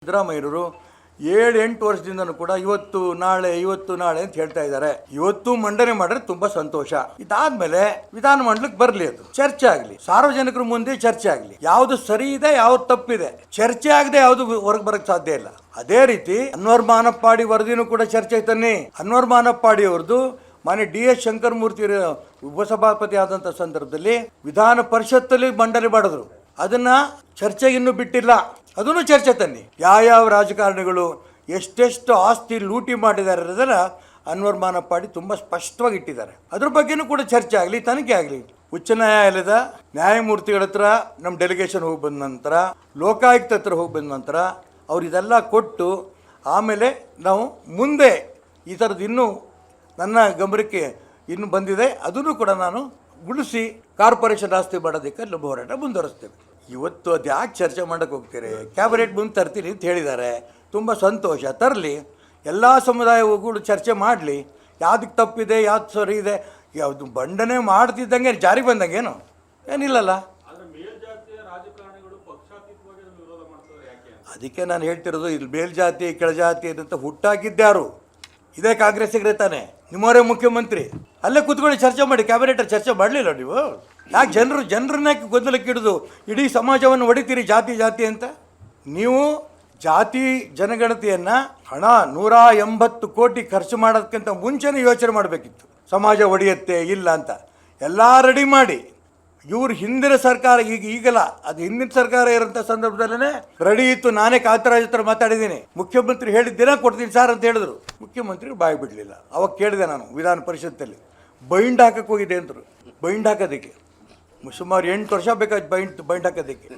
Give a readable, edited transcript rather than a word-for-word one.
ಸಿದ್ದರಾಮಯ್ಯರು 7-8 ವರ್ಷದಿಂದನೂ ಕೂಡ ಇವತ್ತು ನಾಳೆ ಅಂತ ಹೇಳ್ತಾ ಇದ್ದಾರೆ. ಇವತ್ತು ಮಂಡನೆ ಮಾಡಿದ್ರೆ ತುಂಬಾ ಸಂತೋಷ. ಇದಾದ್ಮೇಲೆ ವಿಧಾನಮಂಡಲಕ್ಕೆ ಬರಲಿ, ಅದು ಚರ್ಚೆ ಆಗಲಿ, ಸಾರ್ವಜನಿಕರ ಮುಂದೆ ಚರ್ಚೆ ಆಗಲಿ. ಯಾವುದು ಸರಿ ಇದೆ, ಯಾವ್ದು ತಪ್ಪಿದೆ, ಚರ್ಚೆ ಆಗದೆ ಯಾವುದು ಹೊರಗೆ ಬರಕ್ ಸಾಧ್ಯ ಇಲ್ಲ. ಅದೇ ರೀತಿ ಅನ್ವರ್ ಮಾನಪ್ಪಾಡಿ ವರದಿನೂ ಕೂಡ ಚರ್ಚೆ ತನ್ನಿ. ಅನ್ವರ್ ಮಾನಪ್ಪಾಡಿ ಅವ್ರದ್ದು ಮಾನ್ಯ DS ಶಂಕರಮೂರ್ತಿ ಉಪಸಭಾಪತಿ ಆದಂಥ ಸಂದರ್ಭದಲ್ಲಿ ವಿಧಾನ ಪರಿಷತ್ತಲ್ಲಿ ಮಂಡನೆ ಮಾಡಿದ್ರು. ಅದನ್ನ ಚರ್ಚೆಗೆ ಇನ್ನೂ ಬಿಟ್ಟಿಲ್ಲ, ಅದನ್ನು ಚರ್ಚೆ ತನ್ನಿ. ಯಾವ ರಾಜಕಾರಣಿಗಳು ಎಷ್ಟೆಷ್ಟು ಆಸ್ತಿ ಲೂಟಿ ಮಾಡಿದ್ದಾರೆ ಅನ್ನೋದನ್ನ ಅನ್ವರ್ ಮಾನಪ್ಪಾಡಿ ತುಂಬ ಸ್ಪಷ್ಟವಾಗಿ ಇಟ್ಟಿದ್ದಾರೆ. ಅದ್ರ ಬಗ್ಗೆನೂ ಕೂಡ ಚರ್ಚೆ ಆಗಲಿ, ತನಿಖೆ ಆಗಲಿ. ಉಚ್ಚ ನ್ಯಾಯಾಲಯದ ನ್ಯಾಯಮೂರ್ತಿಗಳ ಹತ್ರ ನಮ್ಮ ಡೆಲಿಗೇಷನ್ ಹೋಗಿ ಬಂದ ನಂತರ, ಲೋಕಾಯುಕ್ತ ಹತ್ರ ಹೋಗಿ ಬಂದ ನಂತರ ಅವ್ರು ಇದೆಲ್ಲ ಕೊಟ್ಟು ಆಮೇಲೆ ನಾವು ಮುಂದೆ ಈ ಥರದ್ದು ಇನ್ನೂ ನನ್ನ ಗಮನಕ್ಕೆ ಇನ್ನು ಬಂದಿದೆ, ಅದನ್ನು ಕೂಡ ನಾನು ಉಳಿಸಿ ಕಾರ್ಪೊರೇಷನ್ ಆಸ್ತಿ ಮಾಡೋದಕ್ಕೆ ಹೋರಾಟ ಮುಂದುವರಿಸ್ತೇವೆ. ಇವತ್ತು ಅದು ಯಾಕೆ ಚರ್ಚೆ ಮಾಡೋಕ್ಕೆ ಹೋಗ್ತೀರಿ? ಕ್ಯಾಬಿನೆಟ್ ಮುಂದೆ ತರ್ತೀನಿ ಅಂತ ಹೇಳಿದ್ದಾರೆ, ತುಂಬ ಸಂತೋಷ, ತರಲಿ. ಎಲ್ಲ ಸಮುದಾಯಗಳು ಚರ್ಚೆ ಮಾಡಲಿ, ಯಾವುದಕ್ಕೆ ತಪ್ಪಿದೆ, ಯಾವ್ದು ಸರಿ ಇದೆ. ಯಾವುದು ಮಂಡನೆ ಮಾಡ್ತಿದ್ದಂಗೆ ಜಾರಿ ಬಂದಂಗೇನು ಏನಿಲ್ಲಲ್ಲ. ಅದಕ್ಕೆ ನಾನು ಹೇಳ್ತಿರೋದು, ಇಲ್ಲಿ ಮೇಲ್ಜಾತಿ ಕೆಳಜಾತಿ ಅಂತ ಹುಟ್ಟಾಕಿದ್ದ್ಯಾರು? ಇದೇ ಕಾಂಗ್ರೆಸ್ಸಿಗೆ ತಾನೆ, ನಿಮ್ಮವರೇ ಮುಖ್ಯಮಂತ್ರಿ. ಅಲ್ಲೇ ಕೂತ್ಕೊಳ್ಳಿ, ಚರ್ಚೆ ಮಾಡಿ. ಕ್ಯಾಬಿನೆಟ್ ಚರ್ಚೆ ಮಾಡಲಿಲ್ಲ ನೀವು? ಯಾಕೆ ಜನರನ್ನ ಗೊಂದಲಕ್ಕೆ ಹಿಡಿದು ಇಡೀ ಸಮಾಜವನ್ನು ಹೊಡಿತೀರಿ ಜಾತಿ ಅಂತ? ನೀವು ಜಾತಿ ಜನಗಣತಿಯನ್ನು ಹಣ 180 ಕೋಟಿ ಖರ್ಚು ಮಾಡೋದಕ್ಕಿಂತ ಮುಂಚೆನೇ ಯೋಚನೆ ಮಾಡಬೇಕಿತ್ತು. ಸಮಾಜ ಒಡೆಯುತ್ತೆ ಇಲ್ಲ ಅಂತ ಎಲ್ಲ ರೆಡಿ ಮಾಡಿ. ಇವ್ರು ಹಿಂದಿನ ಸರ್ಕಾರ ಈಗಲ್ಲ, ಅದು ಹಿಂದಿನ ಸರ್ಕಾರ ಇರೋಂಥ ಸಂದರ್ಭದಲ್ಲೇ ರೆಡಿ ಇತ್ತು. ನಾನೇ ಕಾಂತರಾಜ್ ಹತ್ರ ಮಾತಾಡಿದ್ದೀನಿ, ಮುಖ್ಯಮಂತ್ರಿ ಹೇಳಿದ ದಿನ ಕೊಡ್ತೀನಿ ಸರ್ ಅಂತ ಹೇಳಿದ್ರು. ಮುಖ್ಯಮಂತ್ರಿ ಬಾಯಿ ಬಿಡಲಿಲ್ಲ. ಅವಾಗ ಕೇಳಿದೆ ನಾನು ವಿಧಾನ ಪರಿಷತ್ತಲ್ಲಿ, ಬೈಂಡ್ ಹಾಕಕ್ಕೆ ಹೋಗಿದೆ ಅಂದರು. ಬೈಂಡ್ ಹಾಕೋದಕ್ಕೆ ಸುಮಾರು 8 ವರ್ಷ ಬೇಕಾಯ್ತು ಬೈಂಡ್ ಹಾಕೋದಕ್ಕೆ.